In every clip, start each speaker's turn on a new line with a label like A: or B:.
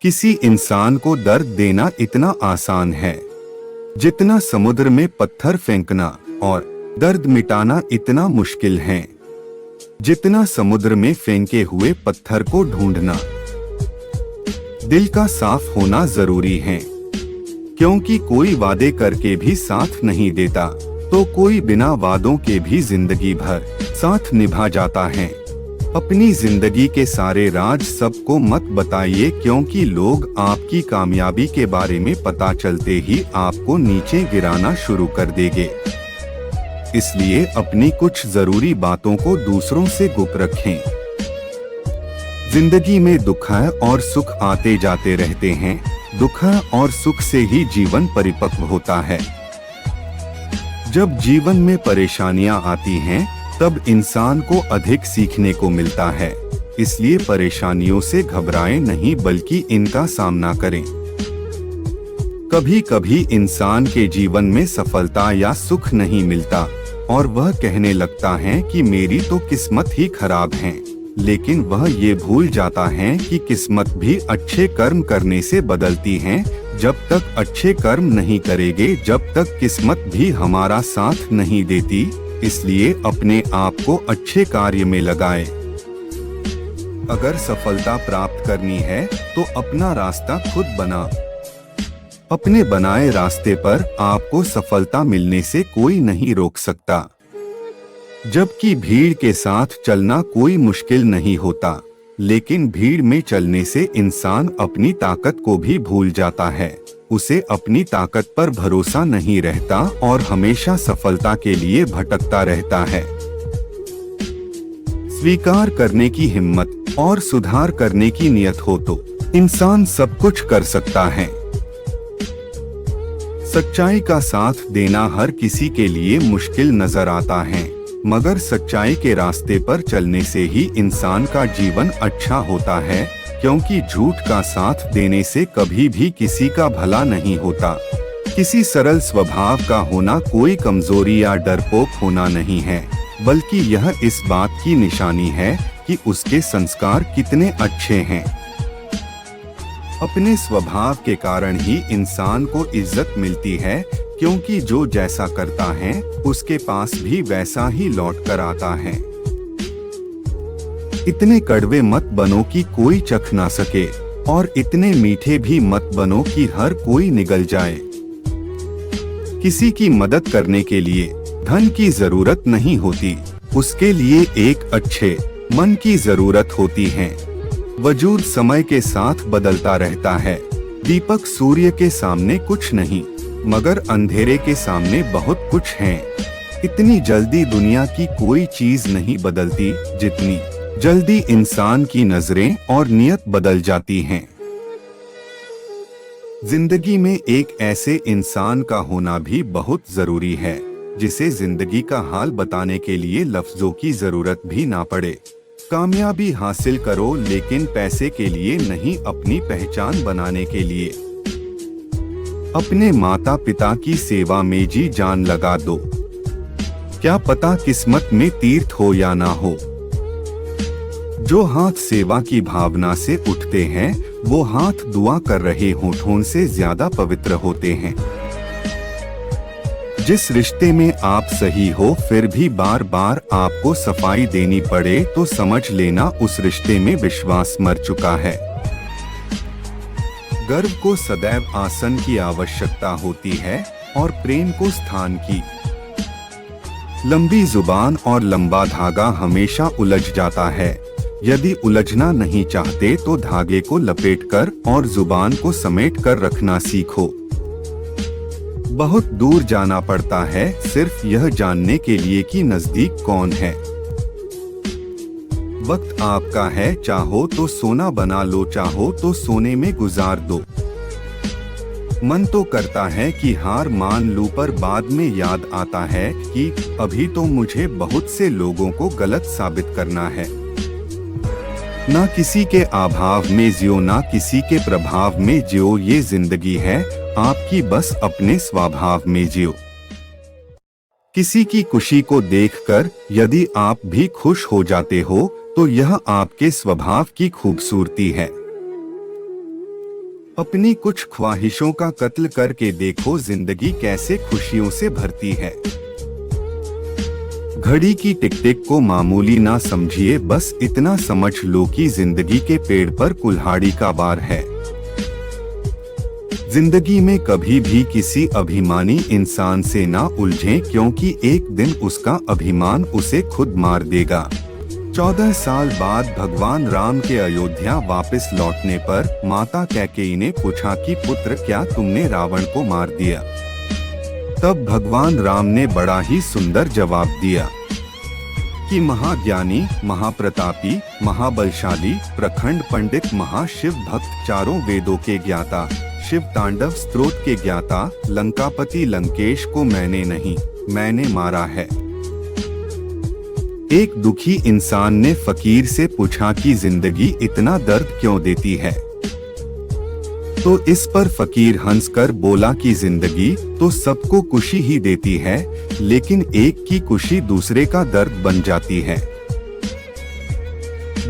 A: किसी इंसान को दर्द देना इतना आसान है जितना समुद्र में पत्थर फेंकना, और दर्द मिटाना इतना मुश्किल है जितना समुद्र में फेंके हुए पत्थर को ढूंढना। दिल का साफ होना जरूरी है, क्योंकि कोई वादे करके भी साथ नहीं देता, तो कोई बिना वादों के भी जिंदगी भर साथ निभा जाता है। अपनी जिंदगी के सारे राज सबको मत बताइए, क्योंकि लोग आपकी कामयाबी के बारे में पता चलते ही आपको नीचे गिराना शुरू कर देंगे। इसलिए अपनी कुछ जरूरी बातों को दूसरों से गुप्त रखें। जिंदगी में दुख और सुख आते जाते रहते हैं। दुख और सुख से ही जीवन परिपक्व होता है। जब जीवन में परेशानियां आती हैं, तब इंसान को अधिक सीखने को मिलता है। इसलिए परेशानियों से घबराएं नहीं, बल्कि इनका सामना करें। कभी कभी इंसान के जीवन में सफलता या सुख नहीं मिलता और वह कहने लगता है कि मेरी तो किस्मत ही खराब है, लेकिन वह ये भूल जाता है कि किस्मत भी अच्छे कर्म करने से बदलती है। जब तक अच्छे कर्म नहीं करेंगे, जब तक किस्मत भी हमारा साथ नहीं देती। इसलिए अपने आप को अच्छे कार्य में लगाएं। अगर सफलता प्राप्त करनी है तो अपना रास्ता खुद बना। अपने बनाए रास्ते पर आपको सफलता मिलने से कोई नहीं रोक सकता। जबकि भीड़ के साथ चलना कोई मुश्किल नहीं होता, लेकिन भीड़ में चलने से इंसान अपनी ताकत को भी भूल जाता है। उसे अपनी ताकत पर भरोसा नहीं रहता और हमेशा सफलता के लिए भटकता रहता है। स्वीकार करने की हिम्मत और सुधार करने की नियत हो तो इंसान सब कुछ कर सकता है। सच्चाई का साथ देना हर किसी के लिए मुश्किल नजर आता है, मगर सच्चाई के रास्ते पर चलने से ही इंसान का जीवन अच्छा होता है, क्योंकि झूठ का साथ देने से कभी भी किसी का भला नहीं होता। किसी सरल स्वभाव का होना कोई कमजोरी या डरपोक होना नहीं है, बल्कि यह इस बात की निशानी है कि उसके संस्कार कितने अच्छे हैं। अपने स्वभाव के कारण ही इंसान को इज्जत मिलती है, क्योंकि जो जैसा करता है उसके पास भी वैसा ही लौट कर आता है। इतने कड़वे मत बनो कि कोई चख ना सके, और इतने मीठे भी मत बनो कि हर कोई निगल जाए। किसी की मदद करने के लिए धन की जरूरत नहीं होती, उसके लिए एक अच्छे मन की जरूरत होती है। वजूद समय के साथ बदलता रहता है। दीपक सूर्य के सामने कुछ नहीं, मगर अंधेरे के सामने बहुत कुछ है। इतनी जल्दी दुनिया की कोई चीज नहीं बदलती, जितनी जल्दी इंसान की नजरें और नियत बदल जाती हैं। जिंदगी में एक ऐसे इंसान का होना भी बहुत जरूरी है, जिसे जिंदगी का हाल बताने के लिए लफ्जों की जरूरत भी ना पड़े। कामयाबी हासिल करो, लेकिन पैसे के लिए नहीं, अपनी पहचान बनाने के लिए। अपने माता पिता की सेवा में जी जान लगा दो। क्या पता किस्मत में तीर्थ हो या ना हो। जो हाथ सेवा की भावना से उठते हैं, वो हाथ दुआ कर रहे होठों से ज्यादा पवित्र होते हैं। जिस रिश्ते में आप सही हो, फिर भी बार बार आपको सफाई देनी पड़े, तो समझ लेना उस रिश्ते में विश्वास मर चुका है। गर्व को सदैव आसन की आवश्यकता होती है, और प्रेम को स्थान की। लंबी जुबान और लंबा धागा हमेशा उलझ जाता है। यदि उलझना नहीं चाहते तो धागे को लपेटकर और जुबान को समेट कर रखना सीखो। बहुत दूर जाना पड़ता है सिर्फ यह जानने के लिए कि नजदीक कौन है। वक्त आपका है, चाहो तो सोना बना लो, चाहो तो सोने में गुजार दो। मन तो करता है कि हार मान लूं, पर बाद में याद आता है कि अभी तो मुझे बहुत से लोगों को गलत साबित करना है। ना किसी के अभाव में जियो, ना किसी के प्रभाव में जियो। ये जिंदगी है आपकी, बस अपने स्वभाव में जियो। किसी की खुशी को देखकर यदि आप भी खुश हो जाते हो, तो यह आपके स्वभाव की खूबसूरती है। अपनी कुछ ख्वाहिशों का कत्ल करके देखो जिंदगी कैसे खुशियों से भरती है। घड़ी की टिक टिक को मामूली ना समझिए, बस इतना समझ लो कि जिंदगी के पेड़ पर कुल्हाड़ी का वार है। जिंदगी में कभी भी किसी अभिमानी इंसान से ना उलझें, क्योंकि एक दिन उसका अभिमान उसे खुद मार देगा। 14 साल बाद भगवान राम के अयोध्या वापस लौटने पर माता कैकेयी ने पूछा कि पुत्र, क्या तुमने रावण को मार दिया? तब भगवान राम ने बड़ा ही सुंदर जवाब दिया कि महाज्ञानी, महाप्रतापी, महाबलशाली, प्रखंड पंडित, महाशिव भक्त, चारों वेदों के ज्ञाता, शिव तांडव स्तोत्र के ज्ञाता, लंकापति लंकेश को मैंने नहीं, मैंने मारा है। एक दुखी इंसान ने फकीर से पूछा कि जिंदगी इतना दर्द क्यों देती है? तो इस पर फकीर हंसकर बोला कि जिंदगी तो सबको खुशी ही देती है, लेकिन एक की खुशी दूसरे का दर्द बन जाती है।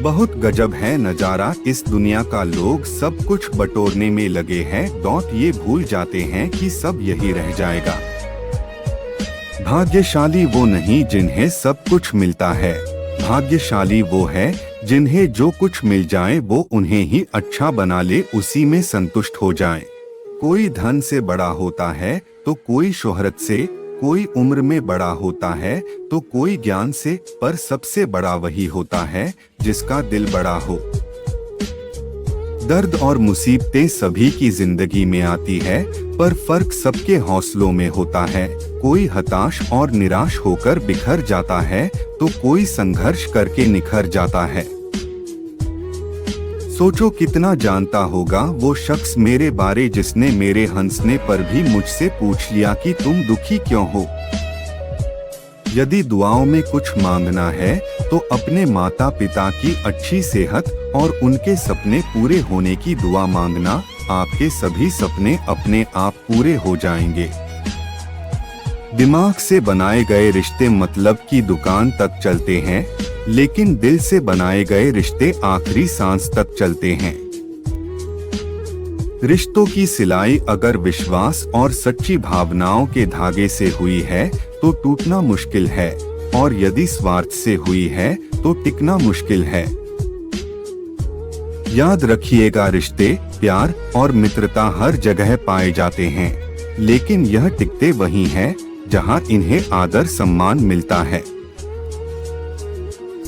A: बहुत गजब है नजारा इस दुनिया का, लोग सब कुछ बटोरने में लगे हैं, ये भूल जाते हैं कि सब यही रह जाएगा। भाग्यशाली वो नहीं जिन्हें सब कुछ मिलता है, भाग्यशाली वो है जिन्हें जो कुछ मिल जाए वो उन्हें ही अच्छा बना ले, उसी में संतुष्ट हो जाए। कोई धन से बड़ा होता है तो कोई शोहरत से, कोई उम्र में बड़ा होता है तो कोई ज्ञान से, पर सबसे बड़ा वही होता है जिसका दिल बड़ा हो। दर्द और मुसीबतें सभी की जिंदगी में आती है, पर फर्क सबके हौसलों में होता है। कोई हताश और निराश होकर बिखर जाता है तो कोई संघर्ष करके निखर जाता है। सोचो कितना जानता होगा वो शख्स मेरे बारे जिसने मेरे हंसने पर भी मुझसे पूछ लिया कि तुम दुखी क्यों हो। यदि दुआओं में कुछ मांगना है तो अपने माता पिता की अच्छी सेहत और उनके सपने पूरे होने की दुआ मांगना, आपके सभी सपने अपने आप पूरे हो जाएंगे। दिमाग से बनाए गए रिश्ते मतलब की दुकान तक चलते हैं, लेकिन दिल से बनाए गए रिश्ते आखिरी सांस तक चलते हैं। रिश्तों की सिलाई अगर विश्वास और सच्ची भावनाओं के धागे से हुई है तो टूटना मुश्किल है, और यदि स्वार्थ से हुई है तो टिकना मुश्किल है। याद रखिएगा, रिश्ते, प्यार और मित्रता हर जगह पाए जाते हैं, लेकिन यह टिकते वहीं हैं जहां इन्हें आदर सम्मान मिलता है।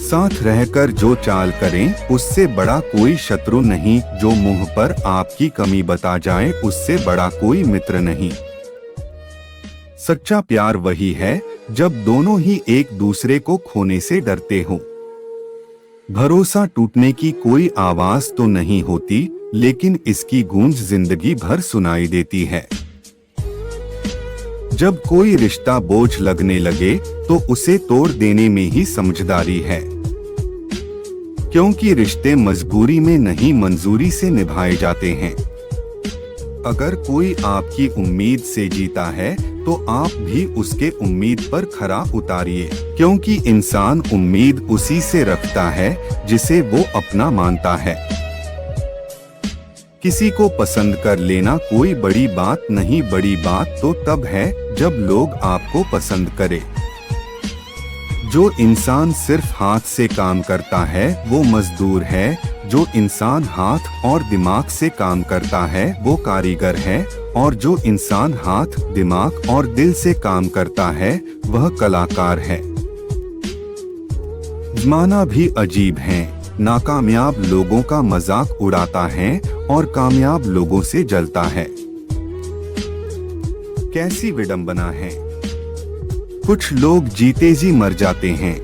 A: साथ रहकर जो चाल करें उससे बड़ा कोई शत्रु नहीं, जो मुंह पर आपकी कमी बता जाए उससे बड़ा कोई मित्र नहीं। सच्चा प्यार वही है जब दोनों ही एक दूसरे को खोने से डरते हो। भरोसा टूटने की कोई आवाज तो नहीं होती, लेकिन इसकी गूंज जिंदगी भर सुनाई देती है। जब कोई रिश्ता बोझ लगने लगे तो उसे तोड़ देने में ही समझदारी है, क्योंकि रिश्ते मजबूरी में नहीं मंजूरी से निभाए जाते हैं। अगर कोई आपकी उम्मीद से जीता है तो आप भी उसके उम्मीद पर खरा उतारिए, क्योंकि इंसान उम्मीद उसी से रखता है जिसे वो अपना मानता है। किसी को पसंद कर लेना कोई बड़ी बात नहीं, बड़ी बात तो तब है जब लोग आपको पसंद करे। जो इंसान सिर्फ हाथ से काम करता है वो मजदूर है, जो इंसान हाथ और दिमाग से काम करता है वो कारीगर है, और जो इंसान हाथ, दिमाग और दिल से काम करता है वह कलाकार है। जमाना भी अजीब है, नाकामयाब लोगों का मजाक उड़ाता है और कामयाब लोगों से जलता है। कैसी विडंबना है। कुछ लोग जीते जी मर जाते हैं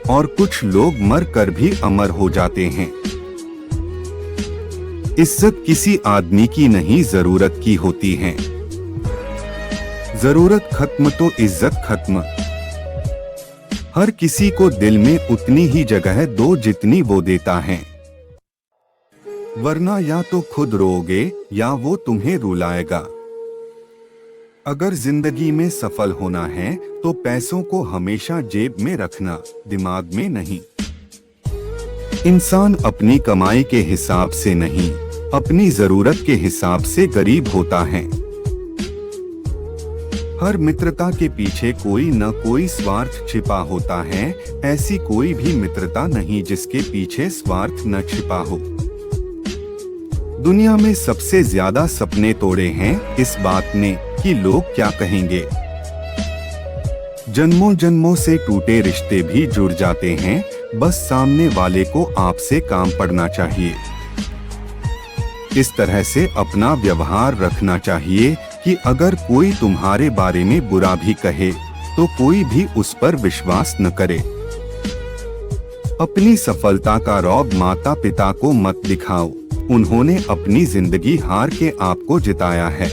A: और कुछ लोग मर कर भी अमर हो जाते हैं। इज्जत किसी आदमी की नहीं, जरूरत की होती है। जरूरत खत्म तो इज्जत खत्म। हर किसी को दिल में उतनी ही जगह दो जितनी वो देता है, वरना या तो खुद रोओगे या वो तुम्हें रुलाएगा। अगर जिंदगी में सफल होना है तो पैसों को हमेशा जेब में रखना, दिमाग में नहीं। इंसान अपनी कमाई के हिसाब से नहीं, अपनी जरूरत के हिसाब से गरीब होता है। हर मित्रता के पीछे कोई न कोई स्वार्थ छिपा होता है। ऐसी कोई भी मित्रता नहीं जिसके पीछे स्वार्थ न छिपा हो। दुनिया में सबसे ज्यादा सपने तोड़े हैं इस बात ने कि लोग क्या कहेंगे। जन्मों जन्मों से टूटे रिश्ते भी जुड़ जाते हैं, बस सामने वाले को आपसे काम पड़ना चाहिए। इस तरह से अपना व्यवहार रखना चाहिए कि अगर कोई तुम्हारे बारे में बुरा भी कहे तो कोई भी उस पर विश्वास न करे। अपनी सफलता का रौब माता पिता को मत दिखाओ, उन्होंने अपनी जिंदगी हार के आपको जिताया है।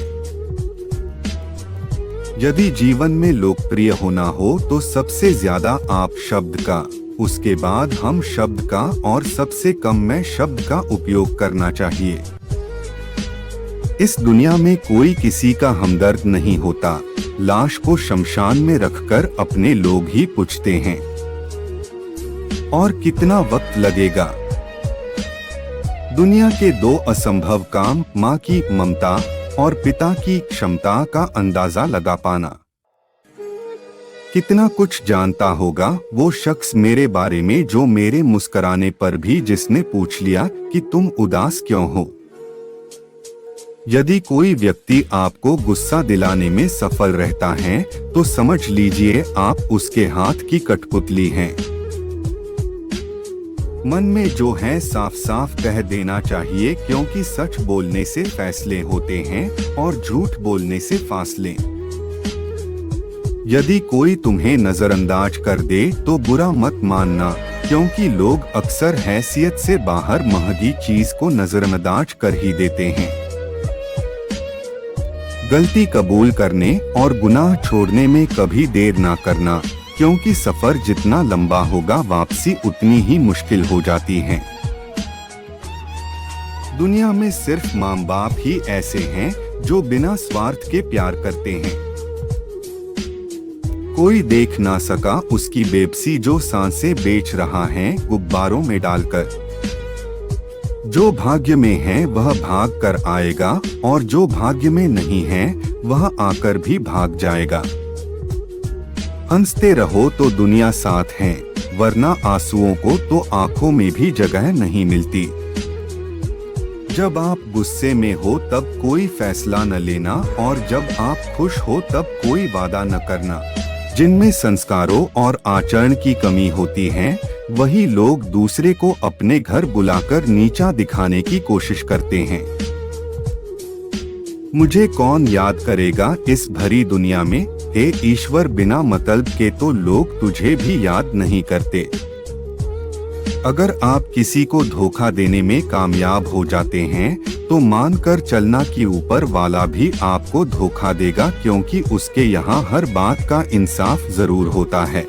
A: यदि जीवन में लोकप्रिय होना हो तो सबसे ज्यादा आप शब्द का, उसके बाद हम शब्द का और सबसे कम मैं शब्द का उपयोग करना चाहिए। इस दुनिया में कोई किसी का हमदर्द नहीं होता। लाश को शमशान में रखकर अपने लोग ही पूछते हैं। और कितना वक्त लगेगा। दुनिया के दो असंभव काम, माँ की ममता और पिता की क्षमता का अंदाजा लगा पाना। कितना कुछ जानता होगा वो शख्स मेरे बारे में जो मेरे मुस्कुराने पर भी जिसने पूछ लिया कि तुम उदास क्यों हो। यदि कोई व्यक्ति आपको गुस्सा दिलाने में सफल रहता है तो समझ लीजिए आप उसके हाथ की कठपुतली हैं। मन में जो है साफ साफ कह देना चाहिए, क्योंकि सच बोलने से फैसले होते हैं और झूठ बोलने से फासले। यदि कोई तुम्हें नजरअंदाज कर दे तो बुरा मत मानना, क्योंकि लोग अक्सर हैसियत से बाहर महंगी चीज को नजरअंदाज कर ही देते हैं। गलती कबूल करने और गुनाह छोड़ने में कभी देर ना करना, क्योंकि सफर जितना लंबा होगा वापसी उतनी ही मुश्किल हो जाती है। दुनिया में सिर्फ माँ बाप ही ऐसे हैं जो बिना स्वार्थ के प्यार करते हैं। कोई देख ना सका उसकी बेबसी जो सांसें बेच रहा है गुब्बारों में डालकर। जो भाग्य में है वह भाग कर आएगा और जो भाग्य में नहीं है वह आकर भी भाग जाएगा। हंसते रहो तो दुनिया साथ है, वरना आंसुओं को तो आंखों में भी जगह नहीं मिलती। जब आप गुस्से में हो तब कोई फैसला न लेना और जब आप खुश हो तब कोई वादा न करना। जिनमें संस्कारों और आचरण की कमी होती है वही लोग दूसरे को अपने घर बुलाकर नीचा दिखाने की कोशिश करते हैं। मुझे कौन याद करेगा इस भरी दुनिया में, हे ईश्वर, बिना मतलब के तो लोग तुझे भी याद नहीं करते। अगर आप किसी को धोखा देने में कामयाब हो जाते हैं तो मानकर चलना कि ऊपर वाला भी आपको धोखा देगा, क्योंकि उसके यहाँ हर बात का इंसाफ जरूर होता है।